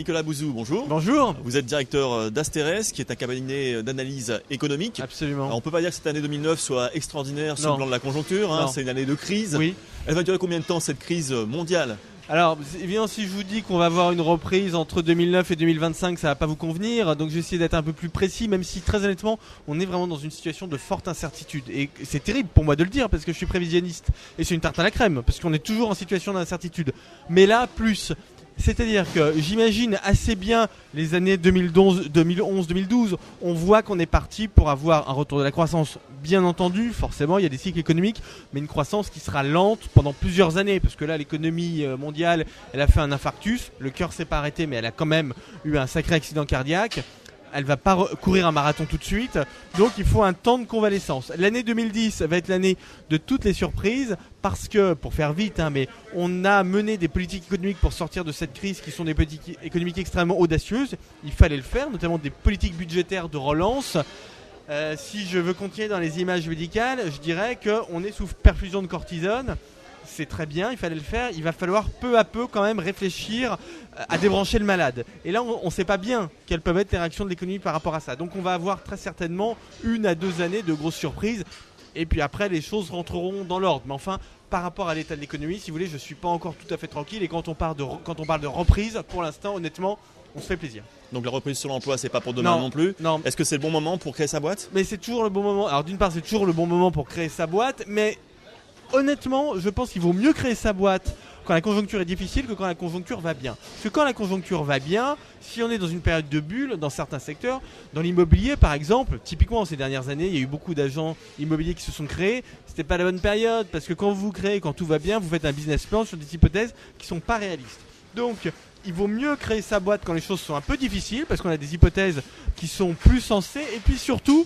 Nicolas Bouzou, bonjour. Bonjour. Vous êtes directeur d'Asterès, qui est un cabinet d'analyse économique. Absolument. Alors, on ne peut pas dire que cette année 2009 soit extraordinaire sur le plan de la conjoncture. C'est une année de crise. Oui. Elle va durer combien de temps, cette crise mondiale? Alors, évidemment, si je vous dis qu'on va avoir une reprise entre 2009 et 2025, ça va pas vous convenir. Donc, je vais essayer d'être un peu plus précis, même si, très honnêtement, on est vraiment dans une situation de forte incertitude. Et c'est terrible pour moi de le dire, parce que je suis prévisionniste. Et c'est une tarte à la crème, parce qu'on est toujours en situation d'incertitude. Mais là, plus. C'est-à-dire que j'imagine assez bien les années 2011, 2012, on voit qu'on est parti pour avoir un retour de la croissance. Bien entendu, forcément, il y a des cycles économiques, mais une croissance qui sera lente pendant plusieurs années, parce que là, l'économie mondiale, elle a fait un infarctus, le cœur s'est pas arrêté, mais elle a quand même eu un sacré accident cardiaque. Elle va pas courir un marathon tout de suite, donc il faut un temps de convalescence. L'année 2010 va être l'année de toutes les surprises, parce que, pour faire vite, mais on a mené des politiques économiques pour sortir de cette crise qui sont des politiques économiques extrêmement audacieuses. Il fallait le faire, notamment des politiques budgétaires de relance. Si je veux continuer dans les images médicales, je dirais qu'on est sous perfusion de cortisone. C'est très bien, il fallait le faire. Il va falloir peu à peu quand même réfléchir à débrancher le malade. Et là, on ne sait pas bien quelles peuvent être les réactions de l'économie par rapport à ça. Donc on va avoir très certainement 1 à 2 années de grosses surprises. Et puis après, les choses rentreront dans l'ordre. Mais enfin, par rapport à l'état de l'économie, si vous voulez, je ne suis pas encore tout à fait tranquille. Et quand on parle de reprise, pour l'instant, honnêtement, on se fait plaisir. Donc la reprise sur l'emploi, c'est pas pour demain non plus. Non. Est-ce que c'est le bon moment pour créer sa boîte? Mais c'est toujours le bon moment. Alors d'une part, c'est toujours le bon moment pour créer sa boîte. Mais honnêtement, je pense qu'il vaut mieux créer sa boîte quand la conjoncture est difficile que quand la conjoncture va bien. Parce que quand la conjoncture va bien, si on est dans une période de bulle, dans certains secteurs, dans l'immobilier par exemple, typiquement ces dernières années, il y a eu beaucoup d'agents immobiliers qui se sont créés. C'était pas la bonne période parce que quand vous créez, quand tout va bien, vous faites un business plan sur des hypothèses qui sont pas réalistes. Donc, il vaut mieux créer sa boîte quand les choses sont un peu difficiles parce qu'on a des hypothèses qui sont plus sensées. Et puis surtout,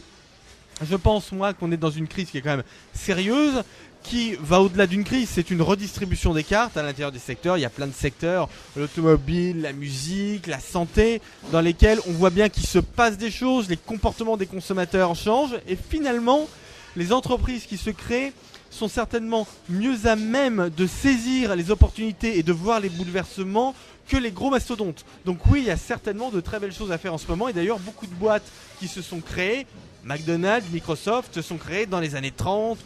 je pense moi qu'on est dans une crise qui est quand même sérieuse, qui va au-delà d'une crise, c'est une redistribution des cartes à l'intérieur des secteurs. Il y a plein de secteurs, l'automobile, la musique, la santé, dans lesquels on voit bien qu'il se passe des choses, les comportements des consommateurs changent, et finalement, les entreprises qui se créent sont certainement mieux à même de saisir les opportunités et de voir les bouleversements que les gros mastodontes. Donc oui, il y a certainement de très belles choses à faire en ce moment, et d'ailleurs beaucoup de boîtes qui se sont créées, McDonald's, Microsoft, se sont créées dans les années 30,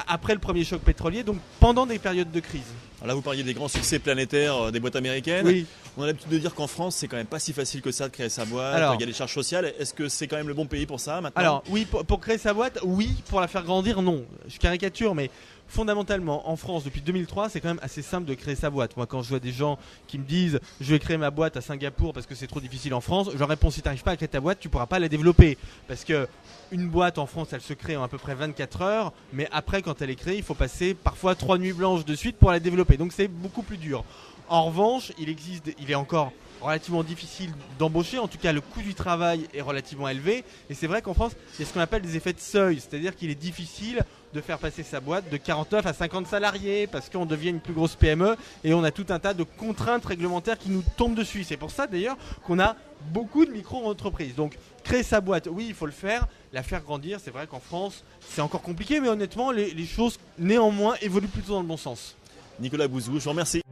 après le premier choc pétrolier, donc pendant des périodes de crise. Alors là, vous parliez des grands succès planétaires des boîtes américaines. Oui. On a l'habitude de dire qu'en France, c'est quand même pas si facile que ça de créer sa boîte. Il y a des charges sociales. Est-ce que c'est quand même le bon pays pour ça maintenant? Alors oui, pour créer sa boîte, oui. Pour la faire grandir, non. Je caricature, mais fondamentalement, en France, depuis 2003, c'est quand même assez simple de créer sa boîte. Moi, quand je vois des gens qui me disent « je vais créer ma boîte à Singapour parce que c'est trop difficile en France », je leur réponds « si tu n'arrives pas à créer ta boîte, tu ne pourras pas la développer. » Parce que une boîte en France, elle se crée en à peu près 24 heures, mais après, quand elle est créée, il faut passer parfois 3 nuits blanches de suite pour la développer. Donc c'est beaucoup plus dur. En revanche, il est encore relativement difficile d'embaucher, en tout cas le coût du travail est relativement élevé, et c'est vrai qu'en France il y a ce qu'on appelle des effets de seuil, c'est-à-dire qu'il est difficile de faire passer sa boîte de 49 à 50 salariés parce qu'on devient une plus grosse PME et on a tout un tas de contraintes réglementaires qui nous tombent dessus. C'est pour ça d'ailleurs qu'on a beaucoup de micro-entreprises. Donc créer sa boîte, oui, il faut le faire. La faire grandir, c'est vrai qu'en France c'est encore compliqué, mais honnêtement les choses néanmoins évoluent plutôt dans le bon sens. Nicolas Bouzou, je vous remercie.